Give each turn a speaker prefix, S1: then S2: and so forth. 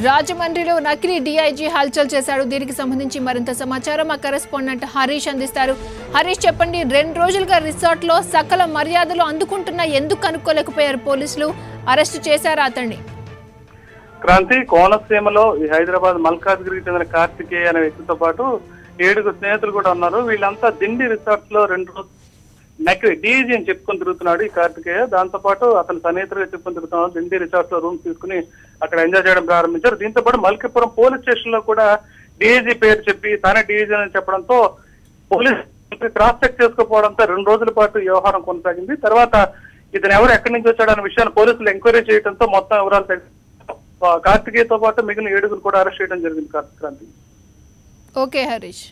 S1: రాజమండ్రిలో నకిలీ డీఐజీ హల్చల్ చేశాడు. దీనికి సంబంధించి మరింత సమాచారం మా కరెస్పాండెంట్ హరీష్ అందిస్తారు. హరీష్ చెప్పండి, 2 రోజులుగా రిసార్ట్ లో సకల మర్యాదలు అందుకుంటున్నా ఎందుకు కనుక్కోలేకపోయారు పోలీసులు? అరెస్ట్ చేశారా అతన్ని?
S2: క్రాంతి, కోనసీమలో హైదరాబాద్ మల్కాజ్గిరికి చెందిన కార్తికేయ అనే వ్యక్తితో పాటు 7 స్నేహితులు కూడా ఉన్నారు. వీళ్ళంతా దిండి రిసార్ట్ లో 2 రోజులు నకిలీ డీజీ అని చెప్పుకొని తిరుగుతున్నాడు ఈ కార్తికేయ. దాంతో పాటు అతను సన్నిహితులుగా చెప్పుకొని తిరుగుతున్నాడు. దిండి రిసార్ట్ లో రూమ్ తీసుకుని అక్కడ ఎంజాయ్ చేయడం ప్రారంభించారు. దీంతో పాటు మల్కీపురం పోలీస్ స్టేషన్ లో కూడా డీజీ పేరు చెప్పి తానే డీజీ అని చెప్పడంతో పోలీసు క్రాస్ చెక్ చేసుకోకపోవడంతో 2 రోజుల పాటు వ్యవహారం కొనసాగింది. తర్వాత ఇతను ఎవరు ఎక్కడి నుంచి వచ్చాడన్న విషయాన్ని పోలీసులు ఎంక్వైరీ చేయడంతో మొత్తం వివరాలు కార్తికేయతో పాటు మిగిలిన 7 కూడా అరెస్ట్ చేయడం జరిగింది. క్రాంతి.
S1: ఓకే హరీష్.